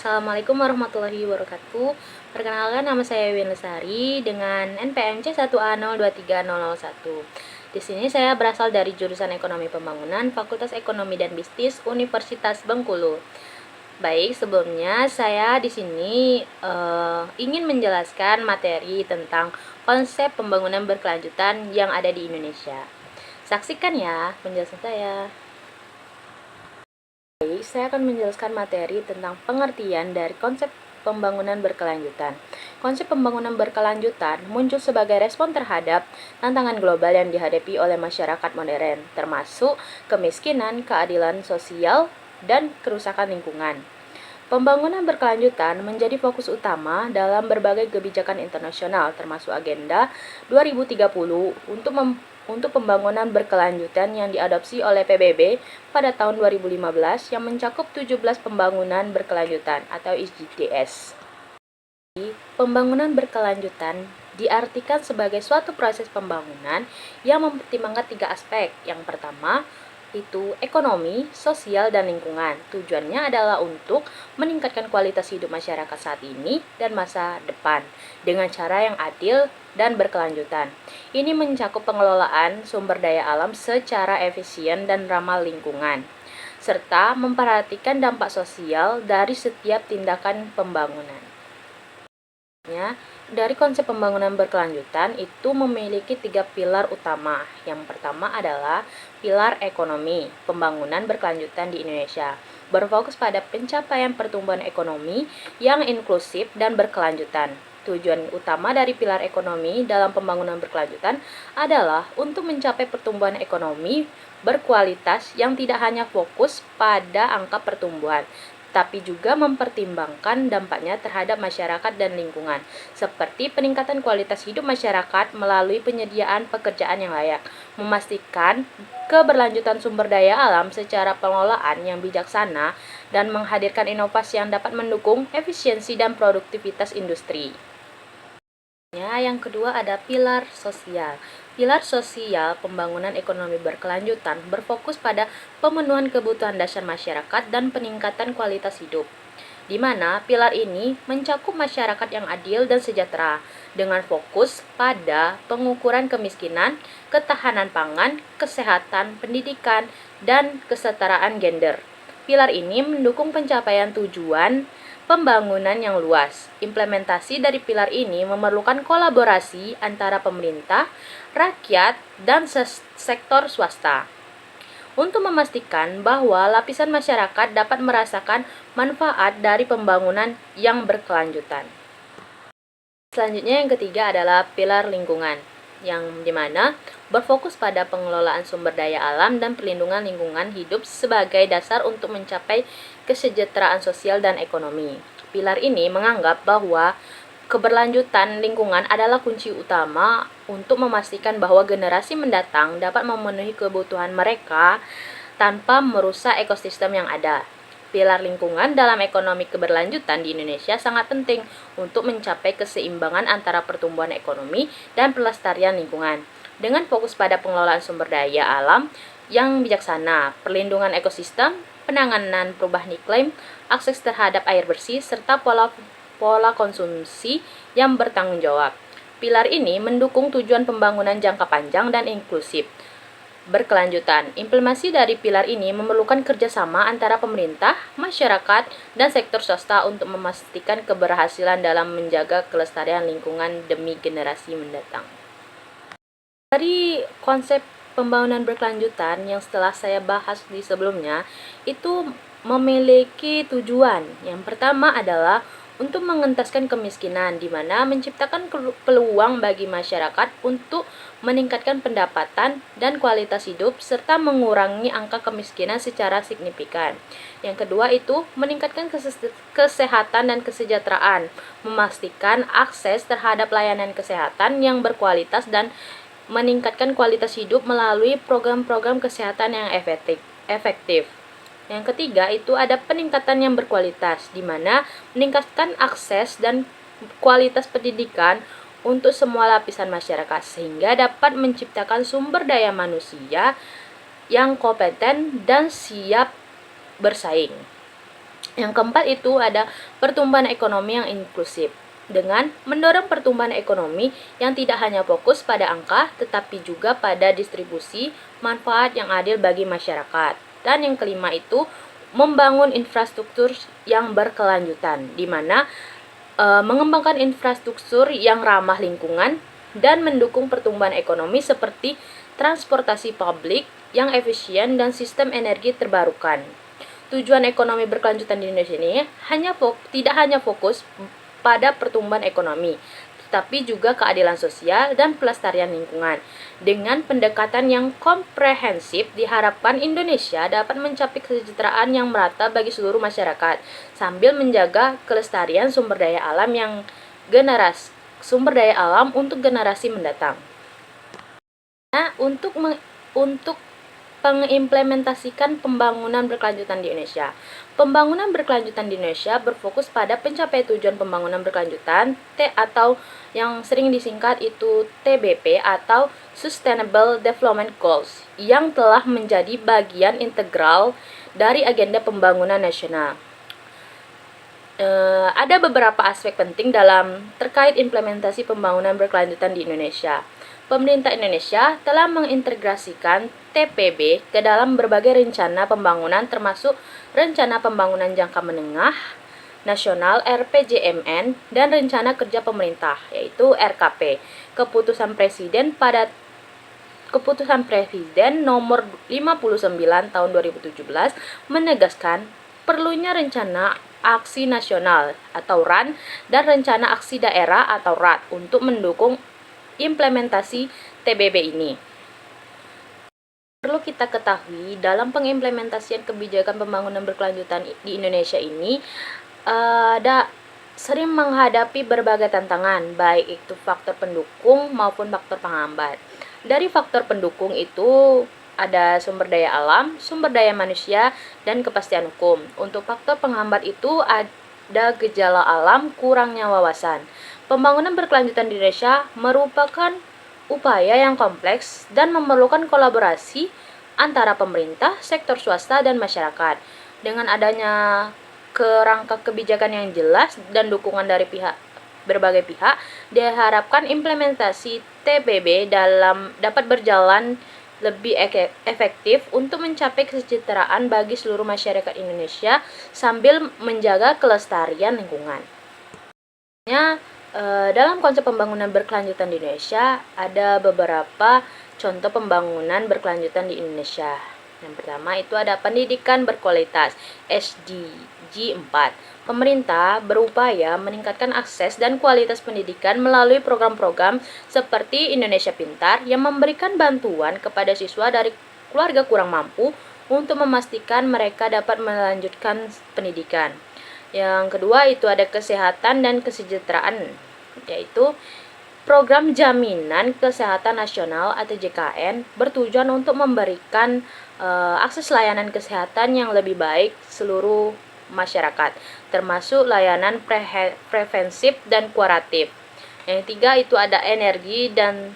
Assalamualaikum warahmatullahi wabarakatuh. Perkenalkan, nama saya Win Lesari dengan NPMC 1A023001. Di sini saya berasal dari jurusan Ekonomi Pembangunan, Fakultas Ekonomi dan Bisnis, Universitas Bengkulu. Baik, sebelumnya saya di sini ingin menjelaskan materi tentang konsep pembangunan berkelanjutan yang ada di Indonesia. Saksikan ya penjelasan saya. Baik, saya akan menjelaskan materi tentang pengertian dari konsep pembangunan berkelanjutan. Konsep pembangunan berkelanjutan muncul sebagai respon terhadap tantangan global yang dihadapi oleh masyarakat modern, termasuk kemiskinan, keadilan sosial, dan kerusakan lingkungan. Pembangunan berkelanjutan menjadi fokus utama dalam berbagai kebijakan internasional, termasuk Agenda 2030 untuk pembangunan berkelanjutan yang diadopsi oleh PBB pada tahun 2015 yang mencakup 17 pembangunan berkelanjutan atau SDGs. Pembangunan berkelanjutan diartikan sebagai suatu proses pembangunan yang mempertimbangkan 3 aspek. Yang pertama, itu ekonomi, sosial, dan lingkungan. Tujuannya adalah untuk meningkatkan kualitas hidup masyarakat saat ini dan masa depan dengan cara yang adil dan berkelanjutan. Ini mencakup pengelolaan sumber daya alam secara efisien dan ramah lingkungan, serta memperhatikan dampak sosial dari setiap tindakan pembangunan. Dari konsep pembangunan berkelanjutan itu memiliki 3 pilar utama. Yang pertama adalah pilar ekonomi. Pembangunan berkelanjutan di Indonesia berfokus pada pencapaian pertumbuhan ekonomi yang inklusif dan berkelanjutan. Tujuan utama dari pilar ekonomi dalam pembangunan berkelanjutan adalah untuk mencapai pertumbuhan ekonomi berkualitas yang tidak hanya fokus pada angka pertumbuhan, tapi juga mempertimbangkan dampaknya terhadap masyarakat dan lingkungan, seperti peningkatan kualitas hidup masyarakat melalui penyediaan pekerjaan yang layak, memastikan keberlanjutan sumber daya alam secara pengelolaan yang bijaksana, dan menghadirkan inovasi yang dapat mendukung efisiensi dan produktivitas industri. Yang kedua ada pilar sosial. Pilar sosial pembangunan ekonomi berkelanjutan berfokus pada pemenuhan kebutuhan dasar masyarakat dan peningkatan kualitas hidup, di mana pilar ini mencakup masyarakat yang adil dan sejahtera dengan fokus pada pengukuran kemiskinan, ketahanan pangan, kesehatan, pendidikan, dan kesetaraan gender. Pilar ini mendukung pencapaian tujuan pembangunan yang luas. Implementasi dari pilar ini memerlukan kolaborasi antara pemerintah, rakyat, dan sektor swasta untuk memastikan bahwa lapisan masyarakat dapat merasakan manfaat dari pembangunan yang berkelanjutan. Selanjutnya yang ketiga adalah pilar lingkungan, yang dimana berfokus pada pengelolaan sumber daya alam dan perlindungan lingkungan hidup sebagai dasar untuk mencapai kesejahteraan sosial dan ekonomi. Pilar ini menganggap bahwa keberlanjutan lingkungan adalah kunci utama untuk memastikan bahwa generasi mendatang dapat memenuhi kebutuhan mereka tanpa merusak ekosistem yang ada. Pilar lingkungan dalam ekonomi keberlanjutan di Indonesia sangat penting untuk mencapai keseimbangan antara pertumbuhan ekonomi dan pelestarian lingkungan. Dengan fokus pada pengelolaan sumber daya alam yang bijaksana, perlindungan ekosistem, penanganan perubahan iklim, akses terhadap air bersih, serta pola konsumsi yang bertanggung jawab. Pilar ini mendukung tujuan pembangunan jangka panjang dan inklusif berkelanjutan. Implementasi dari pilar ini memerlukan kerjasama antara pemerintah, masyarakat, dan sektor swasta untuk memastikan keberhasilan dalam menjaga kelestarian lingkungan demi generasi mendatang. Dari konsep pembangunan berkelanjutan yang setelah saya bahas di sebelumnya, itu memiliki tujuan. Yang pertama adalah untuk mengentaskan kemiskinan, di mana menciptakan peluang bagi masyarakat untuk meningkatkan pendapatan dan kualitas hidup, serta mengurangi angka kemiskinan secara signifikan. Yang kedua itu meningkatkan kesehatan dan kesejahteraan, memastikan akses terhadap layanan kesehatan yang berkualitas dan meningkatkan kualitas hidup melalui program-program kesehatan yang efektif. Yang ketiga itu ada peningkatan yang berkualitas, di mana meningkatkan akses dan kualitas pendidikan untuk semua lapisan masyarakat sehingga dapat menciptakan sumber daya manusia yang kompeten dan siap bersaing. Yang keempat itu ada pertumbuhan ekonomi yang inklusif, dengan mendorong pertumbuhan ekonomi yang tidak hanya fokus pada angka, tetapi juga pada distribusi manfaat yang adil bagi masyarakat. Dan yang kelima itu membangun infrastruktur yang berkelanjutan, di mana mengembangkan infrastruktur yang ramah lingkungan dan mendukung pertumbuhan ekonomi seperti transportasi publik yang efisien dan sistem energi terbarukan. Tujuan ekonomi berkelanjutan di Indonesia ini tidak hanya fokus pada pertumbuhan ekonomi, tetapi juga keadilan sosial dan pelestarian lingkungan. Dengan pendekatan yang komprehensif, diharapkan Indonesia dapat mencapai kesejahteraan yang merata bagi seluruh masyarakat, sambil menjaga kelestarian sumber daya alam untuk generasi mendatang. Nah, untuk mengimplementasikan pembangunan berkelanjutan di Indonesia. Pembangunan berkelanjutan di Indonesia berfokus pada pencapaian tujuan pembangunan berkelanjutan atau yang sering disingkat itu TBP atau Sustainable Development Goals yang telah menjadi bagian integral dari agenda pembangunan nasional. Ada beberapa aspek penting terkait implementasi pembangunan berkelanjutan di Indonesia. Pemerintah Indonesia telah mengintegrasikan TPB ke dalam berbagai rencana pembangunan termasuk Rencana Pembangunan Jangka Menengah Nasional (RPJMN) dan Rencana Kerja Pemerintah yaitu RKP. Keputusan Presiden nomor 59 tahun 2017 menegaskan perlunya rencana aksi nasional atau RAN dan rencana aksi daerah atau RAD untuk mendukung implementasi TBB ini. Perlu kita ketahui dalam pengimplementasian kebijakan pembangunan berkelanjutan di Indonesia ini sering menghadapi berbagai tantangan, baik itu faktor pendukung maupun faktor penghambat. Dari faktor pendukung itu ada sumber daya alam, sumber daya manusia, dan kepastian hukum. Untuk faktor penghambat itu ada gejala alam, kurangnya wawasan. Pembangunan berkelanjutan di Indonesia merupakan upaya yang kompleks dan memerlukan kolaborasi antara pemerintah, sektor swasta, dan masyarakat. Dengan adanya kerangka kebijakan yang jelas dan dukungan dari berbagai pihak, diharapkan implementasi TPB dapat berjalan lebih efektif untuk mencapai kesejahteraan bagi seluruh masyarakat Indonesia sambil menjaga kelestarian lingkungan. Dalam konsep pembangunan berkelanjutan di Indonesia, ada beberapa contoh pembangunan berkelanjutan di Indonesia. Yang pertama itu ada pendidikan berkualitas, SDG 4. Pemerintah berupaya meningkatkan akses dan kualitas pendidikan melalui program-program seperti Indonesia Pintar yang memberikan bantuan kepada siswa dari keluarga kurang mampu untuk memastikan mereka dapat melanjutkan pendidikan. Yang kedua itu ada kesehatan dan kesejahteraan, yaitu Program Jaminan Kesehatan Nasional atau JKN bertujuan untuk memberikan akses layanan kesehatan yang lebih baik seluruh masyarakat, termasuk layanan preventif dan kuratif. Yang ketiga itu ada energi dan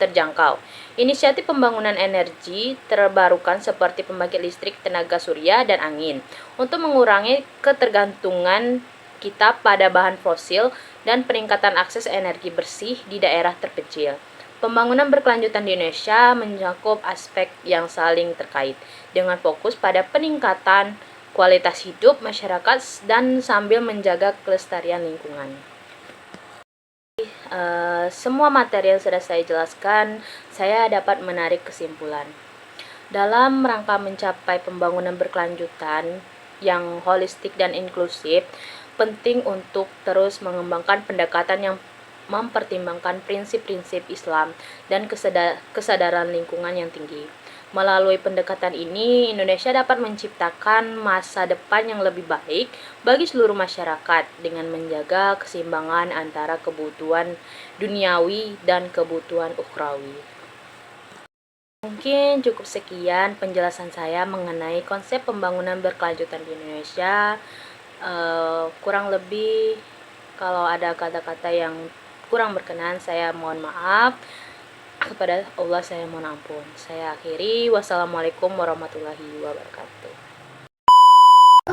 terjangkau. Inisiatif pembangunan energi terbarukan seperti pembangkit listrik tenaga surya dan angin untuk mengurangi ketergantungan kita pada bahan fosil dan peningkatan akses energi bersih di daerah terpencil. Pembangunan berkelanjutan di Indonesia mencakup aspek yang saling terkait dengan fokus pada peningkatan kualitas hidup masyarakat dan sambil menjaga kelestarian lingkungan. Semua materi yang sudah saya jelaskan, saya dapat menarik kesimpulan. Dalam rangka mencapai pembangunan berkelanjutan yang holistik dan inklusif, penting untuk terus mengembangkan pendekatan yang mempertimbangkan prinsip-prinsip Islam dan kesadaran lingkungan yang tinggi. Melalui pendekatan ini, Indonesia dapat menciptakan masa depan yang lebih baik bagi seluruh masyarakat dengan menjaga keseimbangan antara kebutuhan duniawi dan kebutuhan ukhrawi. Mungkin cukup sekian penjelasan saya mengenai konsep pembangunan berkelanjutan di Indonesia. Kurang lebih kalau ada kata-kata yang kurang berkenan, saya mohon maaf. Kepada Allah saya mohon ampun. Saya akhiri. Wassalamualaikum warahmatullahi wabarakatuh.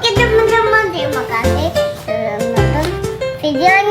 Oke teman-teman. Terima kasih sudah menonton videonya.